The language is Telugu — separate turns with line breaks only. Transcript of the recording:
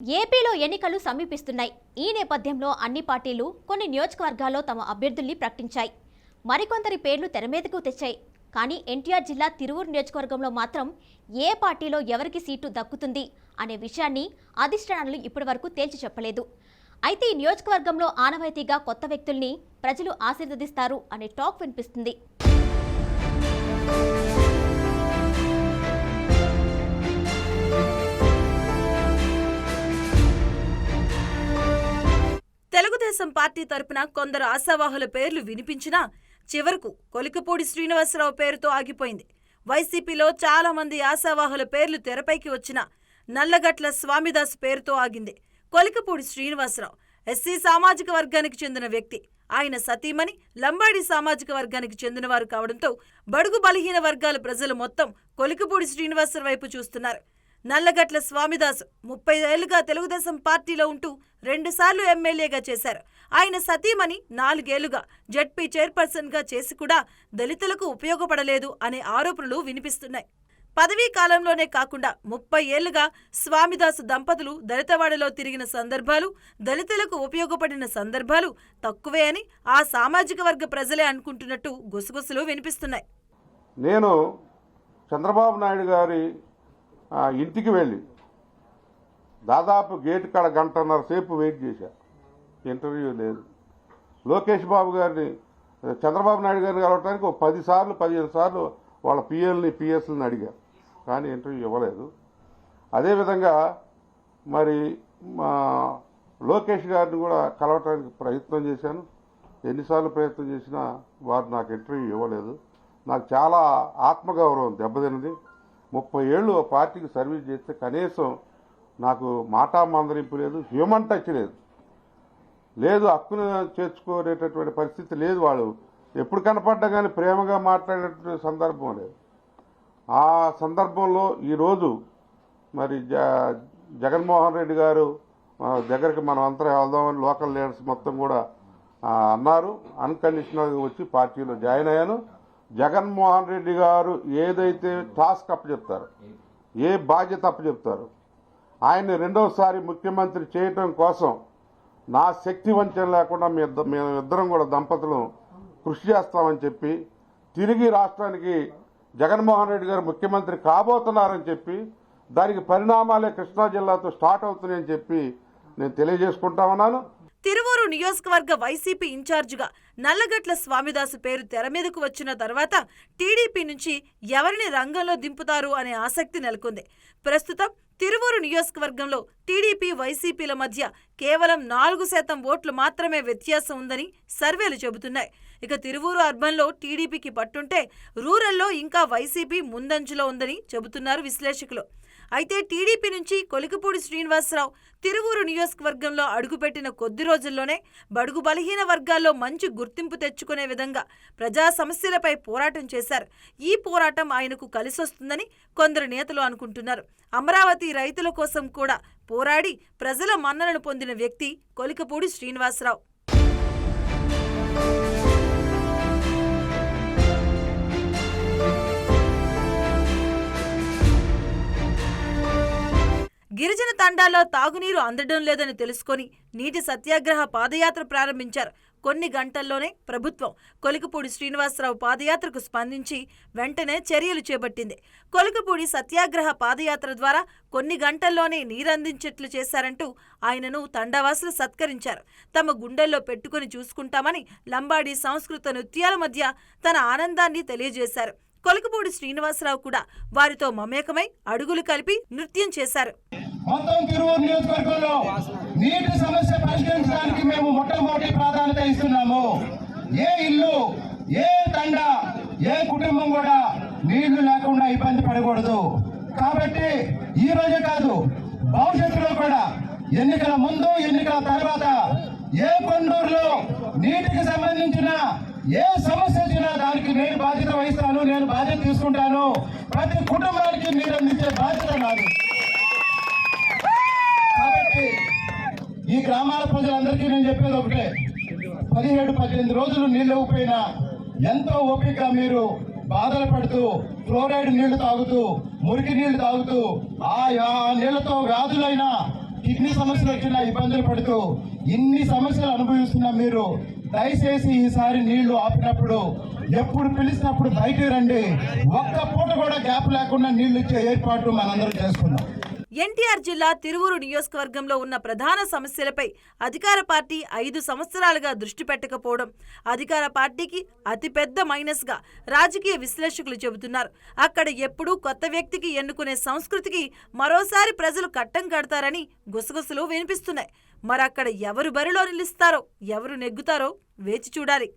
ఏపీలో ఎన్నికలు సమీపిస్తున్నాయి. ఈ నేపథ్యంలో అన్ని పార్టీలు కొన్ని నియోజకవర్గాల్లో తమ అభ్యర్థుల్ని ప్రకటించాయి. మరికొందరి పేర్లు తెరమీదకు తెచ్చాయి. కానీ ఎన్టీఆర్ జిల్లా తిరువూరు నియోజకవర్గంలో మాత్రం ఏ పార్టీలో ఎవరికి సీటు దక్కుతుంది అనే విషయాన్ని అధిష్టానాలు ఇప్పటివరకు తేల్చి చెప్పలేదు. అయితే ఈ నియోజకవర్గంలో ఆనవాయితీగా కొత్త వ్యక్తుల్ని ప్రజలు ఆశీర్వదిస్తారు అనే టాక్ వినిపిస్తుంది.
తెలుగుదేశం పార్టీ తరపున కొందరు ఆశావాహుల పేర్లు వినిపించినా చివరకు కొలికపూడి శ్రీనివాసరావు పేరుతో ఆగిపోయింది. వైసీపీలో చాలా మంది ఆశావాహుల పేర్లు తెరపైకి వచ్చిన నల్లగట్ల స్వామిదాస్ పేరుతో ఆగింది. కొలికపూడి శ్రీనివాసరావు ఎస్సీ సామాజిక వర్గానికి చెందిన వ్యక్తి. ఆయన సతీమణి లంబాడి సామాజిక వర్గానికి చెందినవారు కావడంతో బడుగు బలహీన వర్గాల ప్రజలు మొత్తం కొలికపూడి శ్రీనివాసరావు వైపు చూస్తున్నారు. నల్లగట్ల స్వామిదాసు 30 ఏళ్లుగా తెలుగుదేశం పార్టీలో ఉంటూ 2 సార్లు ఎమ్మెల్యేగా చేశారు. ఆయన సతీమణి 4 ఏళ్లుగా జడ్పీ చైర్పర్సన్గా చేసి కూడా దళితులకు ఉపయోగపడలేదు అనే ఆరోపణలు వినిపిస్తున్నాయి. పదవీ కాలంలోనే కాకుండా 30 ఏళ్లుగా స్వామిదాసు దంపతులు దళితవాడలో తిరిగిన సందర్భాలు, దళితులకు ఉపయోగపడిన సందర్భాలు తక్కువే అని ఆ సామాజిక వర్గ ప్రజలే అనుకుంటున్నట్టు గుసగుసలు వినిపిస్తున్నాయి.
నేను చంద్రబాబు నాయుడు గారి ఇంటికి వెళ్ళి దాదాపు గేటు కాడ 1.5 గంటల సేపు వెయిట్ చేశా. ఇంటర్వ్యూ లేదు. లోకేష్ బాబు గారిని చంద్రబాబు నాయుడు గారిని కలవటానికి 10 సార్లు 15 సార్లు వాళ్ళ పిఎల్ని పిఎస్ని అడిగారు, కానీ ఇంటర్వ్యూ ఇవ్వలేదు. అదేవిధంగా మరి మా లోకేష్ గారిని కూడా కలవటానికి ప్రయత్నం చేశాను. ఎన్నిసార్లు ప్రయత్నం చేసినా వారు నాకు ఇంటర్వ్యూ ఇవ్వలేదు. నాకు చాలా ఆత్మగౌరవం దెబ్బతిన్నది. 30 ఏళ్ళు పార్టీకి సర్వీస్ చేస్తే కనీసం నాకు మాటా మందరింపు లేదు, హ్యూమన్ టచ్ లేదు, హక్కును చేర్చుకునేటటువంటి పరిస్థితి లేదు. వాళ్ళు ఎప్పుడు కనపడ్డా కానీ ప్రేమగా మాట్లాడేటువంటి సందర్భం లేదు. ఆ సందర్భంలో ఈరోజు మరి జగన్మోహన్ రెడ్డి గారు దగ్గరికి మనం అంతా వెళ్దామని లోకల్ లీడర్స్ మొత్తం కూడా అన్నారు. అన్కండిషనల్గా వచ్చి పార్టీలో జాయిన్ అయ్యాను. జగన్మోహన్ రెడ్డి గారు ఏదైతే టాస్క్ అప్పచెప్తారో, ఏ బాధ్యత అప్పచెప్తారో, ఆయన్ని 2వసారి ముఖ్యమంత్రి చేయటం కోసం నా శక్తి వంచన లేకుండా మేమిద్దరం కూడా దంపతులు కృషి చేస్తామని చెప్పి, తిరిగి రాష్ట్రానికి జగన్మోహన్ రెడ్డి గారు ముఖ్యమంత్రి కాబోతున్నారని చెప్పి, దానికి పరిణామాలే కృష్ణా జిల్లాతో స్టార్ట్ అవుతున్నాయని చెప్పి నేను తెలియజేసుకుంటా ఉన్నాను.
తిరువూరు నియోజకవర్గ వైసీపీ ఇన్ఛార్జిగా నల్లగట్ల స్వామిదాసు పేరు తెరమీదకు వచ్చిన తర్వాత టీడీపీ నుంచి ఎవరిని రంగంలో దింపుతారు అనే ఆసక్తి నెలకొంది. ప్రస్తుతం తిరువూరు నియోజకవర్గంలో టీడీపీ వైసీపీల మధ్య కేవలం 4% ఓట్లు మాత్రమే వ్యత్యాసం ఉందని సర్వేలు చెబుతున్నాయి. ఇక తిరువూరు అర్బన్లో టీడీపీకి పట్టుంటే రూరల్లో ఇంకా వైసీపీ ముందంజలో ఉందని చెబుతున్నారు విశ్లేషకులు. అయితే టీడీపీ నుంచి కొలికపూడి శ్రీనివాసరావు తిరువూరు నియోజకవర్గంలో అడుగుపెట్టిన కొద్ది రోజుల్లోనే బడుగు బలహీన వర్గాల్లో మంచి గుర్తింపు తెచ్చుకునే విధంగా ప్రజా సమస్యలపై పోరాటం చేశారు. ఈ పోరాటం ఆయనకు కలిసొస్తుందని కొందరు నేతలు అనుకుంటున్నారు. అమరావతి రైతుల కోసం కూడా పోరాడి ప్రజల మన్ననలు పొందిన వ్యక్తి కొలికపూడి శ్రీనివాసరావు. గిరిజన తండాల్లో తాగునీరు అందడం లేదని తెలుసుకొని నీటి సత్యాగ్రహ పాదయాత్ర ప్రారంభించారు. కొన్ని గంటల్లోనే ప్రభుత్వం కొలికపూడి శ్రీనివాసరావు పాదయాత్రకు స్పందించి వెంటనే చర్యలు చేపట్టింది. కొలికపూడి సత్యాగ్రహ పాదయాత్ర ద్వారా కొన్ని గంటల్లోనే నీరందించేట్లు చేశారంటూ ఆయనను తండావాసులు సత్కరించారు. తమ గుండెల్లో పెట్టుకుని చూసుకుంటామని లంబాడి సంస్కృత నృత్యాల మధ్య తన ఆనందాన్ని తెలియజేశారు. కొలికపూడి శ్రీనివాసరావు కూడా వారితో మమేకమై అడుగులు కలిపి నృత్యం చేశారు.
మొత్తం తిరువూరు నియోజకవర్గంలో నీటి సమస్య పరిష్కరించడానికి మేము మొట్టమొదటి ప్రాధాన్యత ఇస్తున్నాము. ఏ ఇల్లు, ఏ తండ, ఏ కుటుంబం కూడా నీళ్లు లేకుండా ఇబ్బంది పడకూడదు. కాబట్టి ఈ రోజే కాదు, భవిష్యత్తులో కూడా ఎన్నికల ముందు, ఎన్నికల తర్వాత ఏ కొండూరులో నీటికి సంబంధించిన ఏ సమస్య వచ్చినా దానికి నేను బాధ్యత వహిస్తాను, నేను బాధ్యత తీసుకుంటాను. ప్రతి కుటుంబానికి నీరు అందించే బాధ్యత నాది. కాబట్టి ఈ గ్రామాల ప్రజలందరికీ నేను చెప్పేది ఒకటే, 17-18 రోజులు నీళ్ళు ఇవ్వకపోయినా ఎంతో ఓపిక మీరు బాధలు పడుతూ ఫ్లోరైడ్ నీళ్లు తాగుతూ మురికి నీళ్లు తాగుతూ ఆ నీళ్లతో వ్యాధులైన కిడ్నీ సమస్యలు వచ్చినా ఇబ్బందులు పడుతూ ఇన్ని సమస్యలు అనుభవిస్తున్న మీరు దయచేసి ఈసారి నీళ్లు ఆపినప్పుడు ఎప్పుడు పిలిచినప్పుడు బయటికి రండి. ఒక్క పూట కూడా గ్యాప్ లేకుండా నీళ్లు ఇచ్చే ఏర్పాటు మనందరం చేసుకుందాం.
ఎన్టీఆర్ జిల్లా తిరువూరు నియోజకవర్గంలో ఉన్న ప్రధాన సమస్యలపై అధికార పార్టీ 5 సంవత్సరాలుగా దృష్టి పెట్టకపోవడం అధికార పార్టీకి అతిపెద్ద మైనస్గా రాజకీయ విశ్లేషకులు చెబుతున్నారు. అక్కడ ఎప్పుడూ కొత్త వ్యక్తికి ఎన్నుకునే సంస్కృతికి మరోసారి ప్రజలు కట్టం కడతారని గుసగుసలు వినిపిస్తున్నాయి. మరక్కడ ఎవరు బరిలో నిలుస్తారో ఎవరు నెగ్గుతారో వేచి చూడాలి.